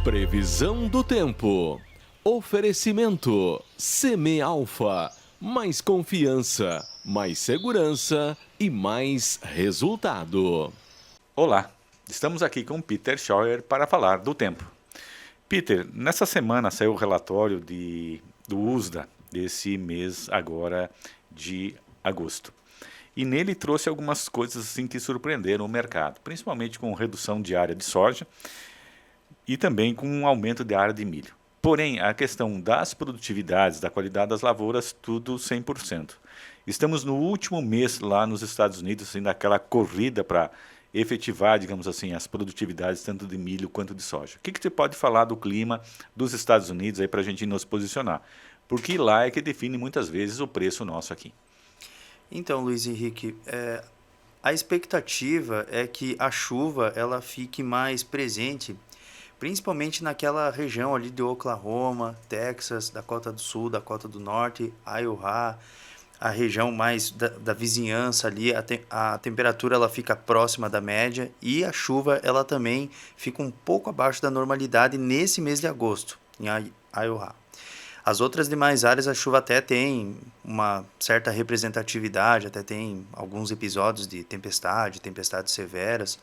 Previsão do tempo. Oferecimento. Semi-Alfa. Mais confiança, mais segurança e mais resultado. Olá, estamos aqui com Peter Scheuer para falar do tempo. Peter, nessa semana saiu o relatório do USDA desse mês agora de agosto. E nele trouxe algumas coisas assim que surpreenderam o mercado, principalmente com redução de área de soja e também com um aumento de área de milho. Porém, a questão das produtividades, da qualidade das lavouras, tudo 100%. Estamos no último mês lá nos Estados Unidos, assim, daquela corrida para efetivar, digamos assim, as produtividades tanto de milho quanto de soja. O que você pode falar do clima dos Estados Unidos aí para a gente nos posicionar? Porque lá é que define muitas vezes o preço nosso aqui. Então, Luiz Henrique, a expectativa é que a chuva ela fique mais presente, principalmente naquela região ali de Oklahoma, Texas, Dakota do Sul, Dakota do Norte, Iowa, a região mais da vizinhança ali, a temperatura ela fica próxima da média e a chuva ela também fica um pouco abaixo da normalidade nesse mês de agosto, em Iowa. As outras demais áreas a chuva até tem uma certa representatividade, até tem alguns episódios de tempestades severas.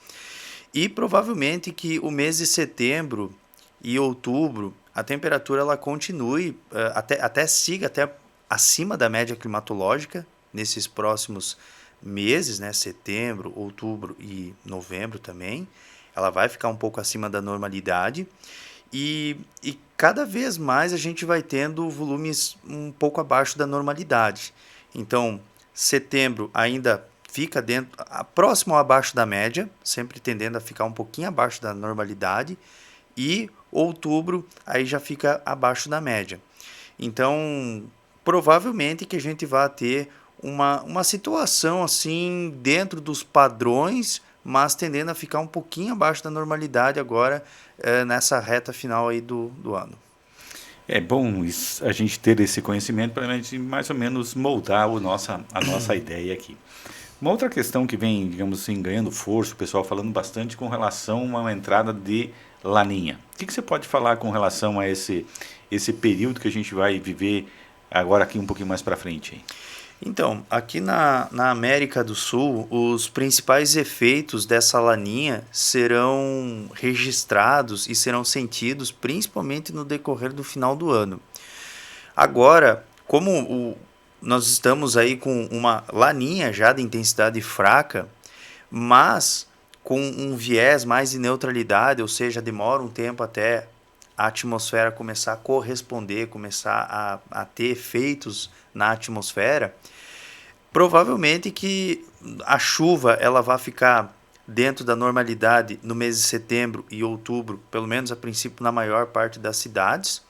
E provavelmente que o mês de setembro e outubro a temperatura ela continue, até siga até acima da média climatológica nesses próximos meses, né? Setembro, outubro e novembro também. Ela vai ficar um pouco acima da normalidade. E cada vez mais a gente vai tendo volumes um pouco abaixo da normalidade. Então, setembro ainda fica próximo ou abaixo da média, sempre tendendo a ficar um pouquinho abaixo da normalidade. E outubro aí já fica abaixo da média. Então, provavelmente que a gente vai ter uma situação assim dentro dos padrões, mas tendendo a ficar um pouquinho abaixo da normalidade agora nessa reta final aí do ano. É bom a gente ter esse conhecimento para a gente mais ou menos moldar a nossa ideia aqui. Uma outra questão que vem, digamos assim, ganhando força, o pessoal falando bastante com relação a uma entrada de laninha. O que você pode falar com relação a esse período que a gente vai viver agora aqui um pouquinho mais para frente? Então, aqui na América do Sul, os principais efeitos dessa laninha serão registrados e serão sentidos principalmente no decorrer do final do ano. Agora, como nós estamos aí com uma laninha já de intensidade fraca, mas com um viés mais de neutralidade, ou seja, demora um tempo até a atmosfera começar a corresponder, começar a ter efeitos na atmosfera, provavelmente que a chuva ela vai ficar dentro da normalidade no mês de setembro e outubro, pelo menos a princípio na maior parte das cidades,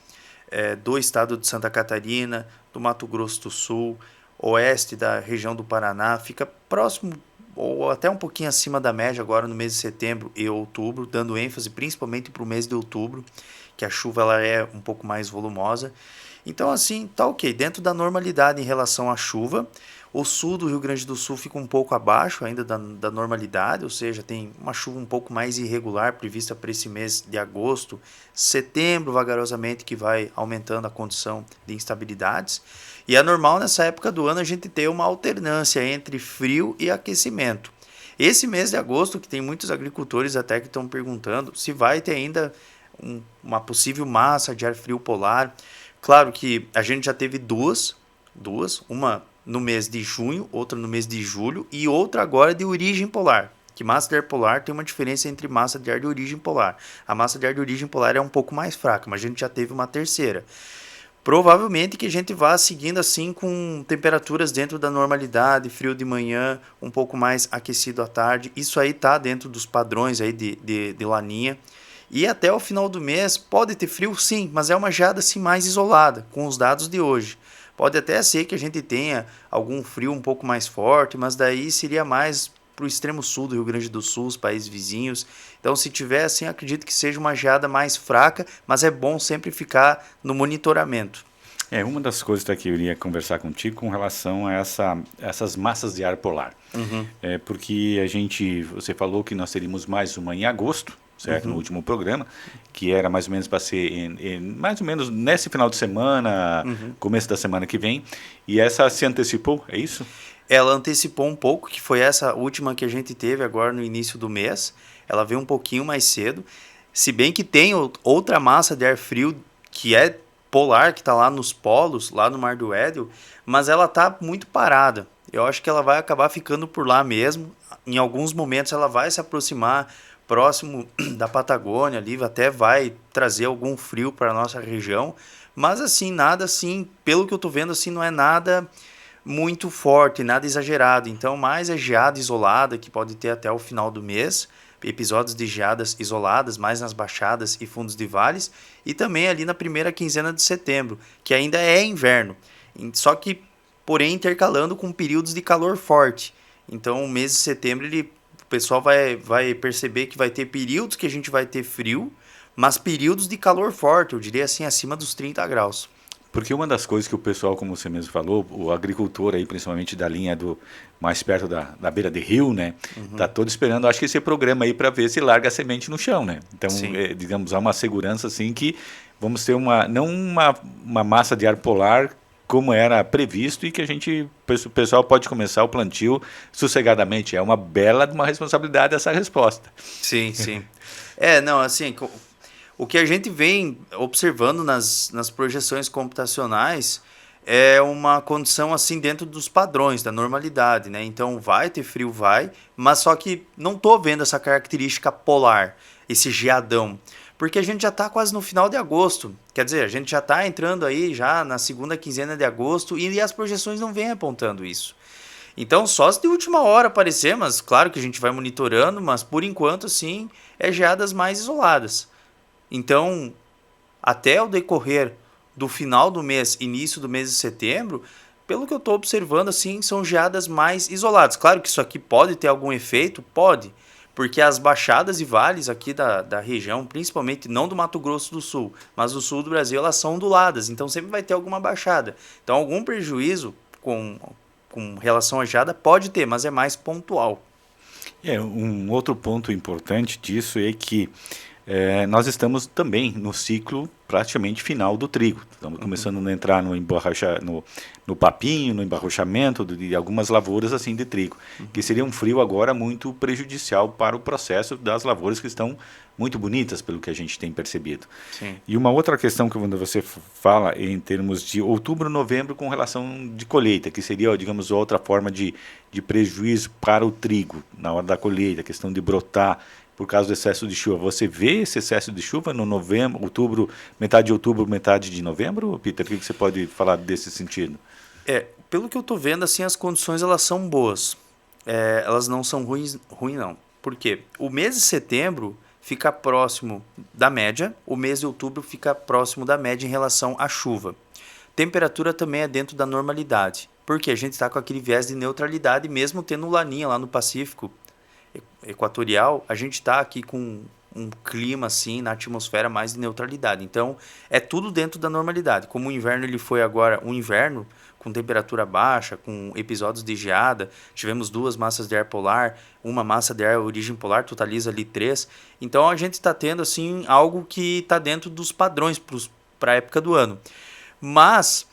do estado de Santa Catarina, do Mato Grosso do Sul, oeste da região do Paraná, fica próximo ou até um pouquinho acima da média agora no mês de setembro e outubro, dando ênfase principalmente para o mês de outubro, que a chuva ela é um pouco mais volumosa. Então assim, tá ok, dentro da normalidade em relação à chuva. O sul do Rio Grande do Sul fica um pouco abaixo ainda da normalidade, ou seja, tem uma chuva um pouco mais irregular prevista para esse mês de agosto, setembro, vagarosamente, que vai aumentando a condição de instabilidades. E é normal nessa época do ano a gente ter uma alternância entre frio e aquecimento. Esse mês de agosto, que tem muitos agricultores até que estão perguntando se vai ter ainda uma possível massa de ar frio polar. Claro que a gente já teve duas, uma no mês de junho, outra no mês de julho e outra agora de origem polar. Que massa de ar polar tem uma diferença entre massa de ar de origem polar. A massa de ar de origem polar é um pouco mais fraca, mas a gente já teve uma terceira. Provavelmente que a gente vá seguindo assim com temperaturas dentro da normalidade, frio de manhã, um pouco mais aquecido à tarde. Isso aí tá dentro dos padrões aí de laninha. E até o final do mês pode ter frio sim, mas é uma geada assim mais isolada, com os dados de hoje. Pode até ser que a gente tenha algum frio um pouco mais forte, mas daí seria mais para o extremo sul do Rio Grande do Sul, os países vizinhos. Então, se tiver assim, acredito que seja uma geada mais fraca, mas é bom sempre ficar no monitoramento. Uma das coisas que eu iria conversar contigo com relação a essas massas de ar polar. Porque você falou que nós teríamos mais uma em agosto, certo? No último programa, que era mais ou menos para ser mais ou menos nesse final de semana, começo da semana que vem. E essa se antecipou, é isso? Ela antecipou um pouco, que foi essa última que a gente teve agora no início do mês. Ela veio um pouquinho mais cedo. Se bem que tem outra massa de ar frio que é polar, que está lá nos polos, lá no Mar do Weddell, mas ela está muito parada. Eu acho que ela vai acabar ficando por lá mesmo. Em alguns momentos ela vai se aproximar próximo da Patagônia, ali até vai trazer algum frio para a nossa região. Mas assim, nada assim, pelo que eu estou vendo, assim, não é nada muito forte, nada exagerado. Então, mais é geada isolada, que pode ter até o final do mês, episódios de geadas isoladas, mais nas baixadas e fundos de vales, e também ali na primeira quinzena de setembro, que ainda é inverno, só que, porém, intercalando com períodos de calor forte. Então, o mês de setembro, o pessoal vai perceber que vai ter períodos que a gente vai ter frio, mas períodos de calor forte, eu diria assim, acima dos 30 graus. Porque uma das coisas que o pessoal, como você mesmo falou, o agricultor aí, principalmente da linha do mais perto da beira de rio, né, tá todo esperando, acho que esse programa aí para ver se larga a semente no chão, né? Então, digamos, há uma segurança assim que vamos ter não uma massa de ar polar como era previsto e que o pessoal pode começar o plantio sossegadamente. É uma bela uma responsabilidade essa resposta. Sim, sim. Não, assim, o que a gente vem observando nas projeções computacionais é uma condição assim dentro dos padrões da normalidade, né? Então vai ter frio, mas só que não tô vendo essa característica polar, esse geadão, porque a gente já está quase no final de agosto, quer dizer, a gente já está entrando aí já na segunda quinzena de agosto e as projeções não vêm apontando isso. Então, só se de última hora aparecer, mas claro que a gente vai monitorando, mas por enquanto, sim, é geadas mais isoladas. Então, até o decorrer do final do mês, início do mês de setembro, pelo que eu estou observando, assim, são geadas mais isoladas. Claro que isso aqui pode ter algum efeito, pode, porque as baixadas e vales aqui da região, principalmente não do Mato Grosso do Sul, mas do sul do Brasil, elas são onduladas, então sempre vai ter alguma baixada. Então, algum prejuízo com relação à geada pode ter, mas é mais pontual. Um outro ponto importante disso é que nós estamos também no ciclo praticamente final do trigo. Estamos começando a entrar no papinho, no embarrochamento de algumas lavouras assim de trigo, que seria um frio agora muito prejudicial para o processo das lavouras que estão muito bonitas, pelo que a gente tem percebido. Sim. E uma outra questão que quando você fala em termos de outubro, novembro com relação de colheita, que seria, digamos, outra forma de prejuízo para o trigo na hora da colheita, a questão de brotar por causa do excesso de chuva. Você vê esse excesso de chuva no novembro, outubro, metade de outubro, metade de novembro, Peter? O que você pode falar desse sentido? Pelo que eu estou vendo, assim, as condições elas são boas. Elas não são ruins não. Por quê? O mês de setembro fica próximo da média, o mês de outubro fica próximo da média em relação à chuva. Temperatura também é dentro da normalidade, porque a gente está com aquele viés de neutralidade, mesmo tendo laninha lá no Pacífico equatorial, a gente está aqui com um clima assim na atmosfera mais de neutralidade. Então, é tudo dentro da normalidade. Como o inverno ele foi agora um inverno com temperatura baixa, com episódios de geada, tivemos 2 massas de ar polar, uma massa de ar origem polar, totaliza ali 3. Então, a gente está tendo assim algo que está dentro dos padrões para a época do ano. Mas,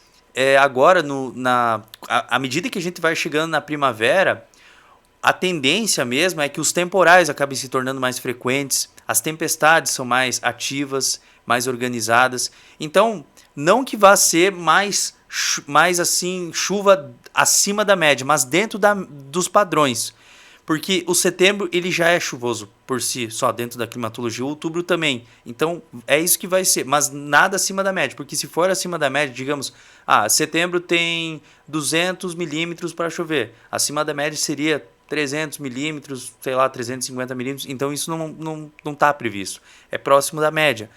agora, à medida que a gente vai chegando na primavera, a tendência mesmo é que os temporais acabem se tornando mais frequentes, as tempestades são mais ativas, mais organizadas. Então, não que vá ser mais assim, chuva acima da média, mas dentro dos padrões. Porque o setembro ele já é chuvoso por si, só dentro da climatologia, o outubro também. Então, é isso que vai ser, mas nada acima da média. Porque se for acima da média, digamos, setembro tem 200 milímetros para chover. Acima da média seria 300 milímetros, sei lá, 350 milímetros. Então, isso não está previsto. É próximo da média.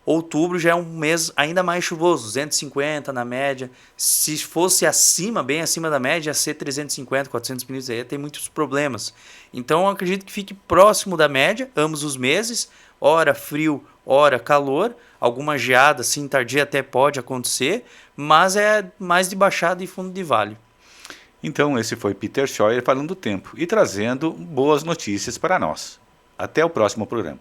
Outubro já é um mês ainda mais chuvoso, 250 na média. Se fosse acima, bem acima da média, ia ser 350, 400 milímetros, aí ia ter muitos problemas. Então, eu acredito que fique próximo da média, ambos os meses, ora frio, ora calor. Alguma geada, assim, tardia até pode acontecer, mas é mais de baixada e fundo de vale. Então, esse foi Peter Scheuer falando do tempo e trazendo boas notícias para nós. Até o próximo programa.